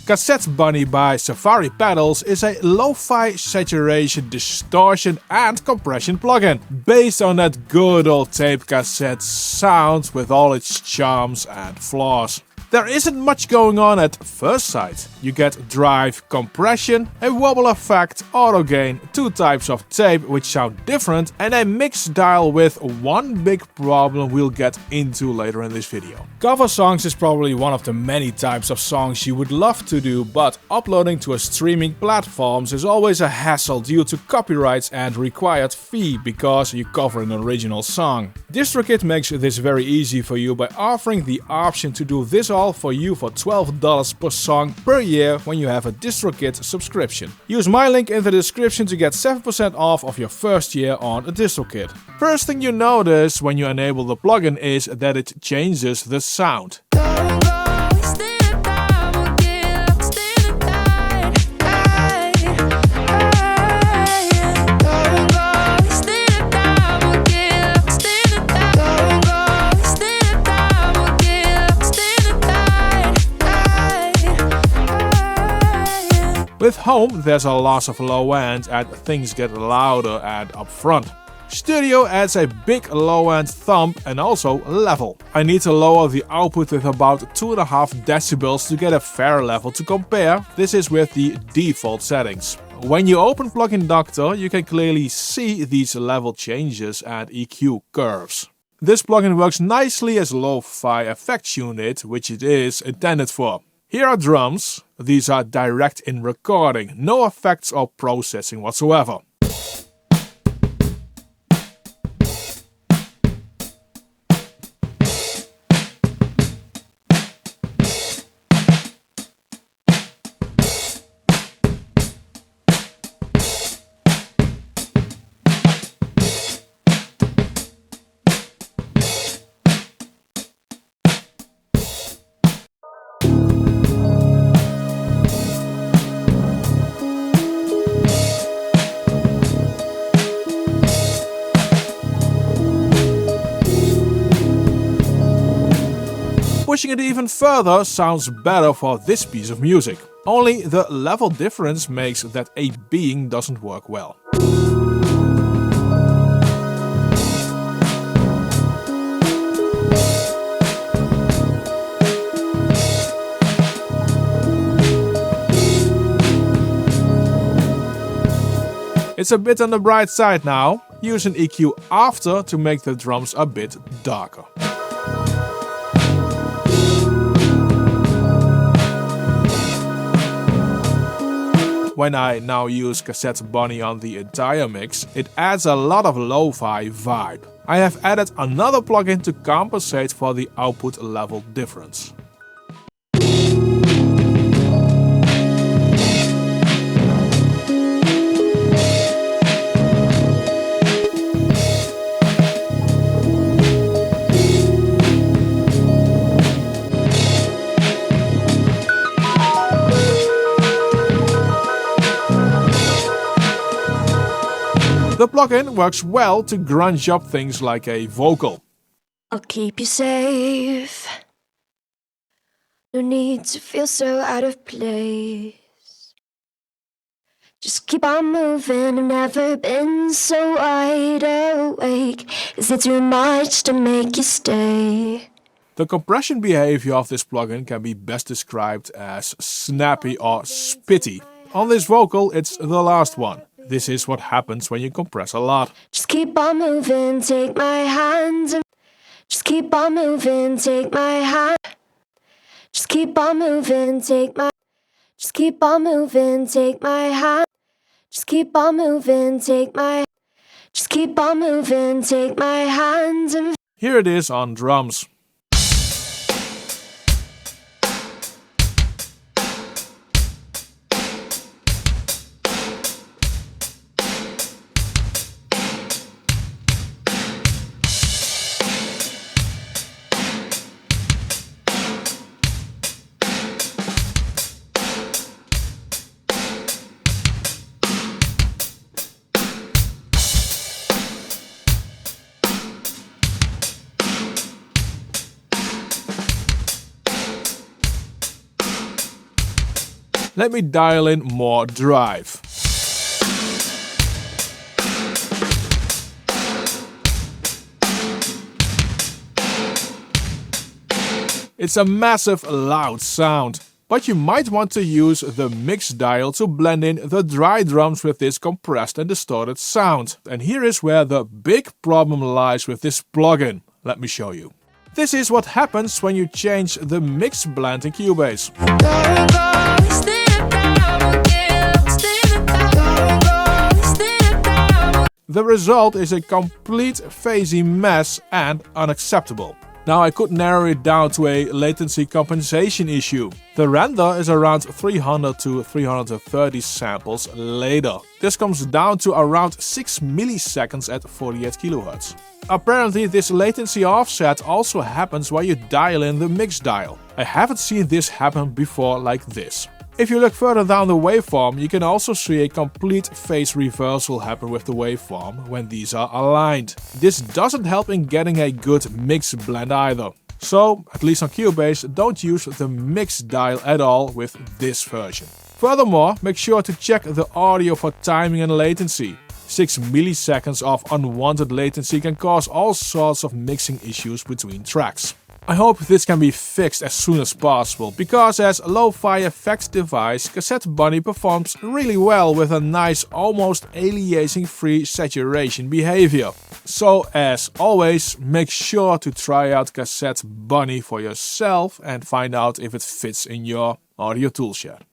Cassette Bunny by Safari Pedals is a lo-fi saturation, distortion and compression plugin, based on that good old tape cassette sound with all its charms and flaws. There isn't much going on at first sight. You get drive, compression, a wobble effect, auto gain, two types of tape which sound different, and a mix dial with one big problem we'll get into later in this video. Cover songs is probably one of the many types of songs you would love to do, but uploading to a streaming platforms is always a hassle due to copyrights and required fee because you cover an original song. DistroKid makes this very easy for you by offering the option to do this all for you for $12 per song per year when you have a DistroKid subscription. Use my link in the description to get 7% off of your first year on a DistroKid. First thing you notice when you enable the plugin is that it changes the sound. With home, there's a loss of low end and things get louder and upfront. Studio adds a big low end thump and also level. I need to lower the output with about 2.5 decibels to get a fair level to compare. This is with the default settings. When you open Plugin Doctor, you can clearly see these level changes and EQ curves. This plugin works nicely as lo-fi effects unit, which it is intended for. Here are drums. These are direct in recording, no effects or processing whatsoever. Pushing it even further sounds better for this piece of music. Only the level difference makes that a being doesn't work well. It's a bit on the bright side now. Use an EQ after to make the drums a bit darker. When I now use Cassette Bunny on the entire mix, it adds a lot of lo-fi vibe. I have added another plugin to compensate for the output level difference. The plugin works well to grunge up things like a vocal. I'll keep you safe. No need to feel so out of place. Just keep on moving. I've never been so wide awake. Is it too much to make you stay? The compression behavior of this plugin can be best described as snappy or spitty. On this vocal, it's the last one. This is what happens when you compress a lot. Just keep on moving, take my hand. Just keep on moving, take my hand. Just keep on moving, take my. Just keep on moving, take my hand. Just keep on moving, take my. Just keep on moving, take my hand. Here it is on drums. Let me dial in more drive. It's a massive loud sound, but you might want to use the mix dial to blend in the dry drums with this compressed and distorted sound. And here is where the big problem lies with this plugin. Let me show you. This is what happens when you change the mix blend in Cubase. The result is a complete phasey mess and unacceptable. Now I could narrow it down to a latency compensation issue. The render is around 300 to 330 samples later. This comes down to around 6 milliseconds at 48 kHz. Apparently this latency offset also happens while you dial in the mix dial. I haven't seen this happen before like this. If you look further down the waveform, you can also see a complete phase reversal happen with the waveform when these are aligned. This doesn't help in getting a good mix blend either. So, at least on Cubase, don't use the mix dial at all with this version. Furthermore, make sure to check the audio for timing and latency. 6 milliseconds of unwanted latency can cause all sorts of mixing issues between tracks. I hope this can be fixed as soon as possible, because as a lo-fi effects device, Cassette Bunny performs really well with a nice, almost aliasing-free saturation behavior. So as always, make sure to try out Cassette Bunny for yourself and find out if it fits in your audio toolshed.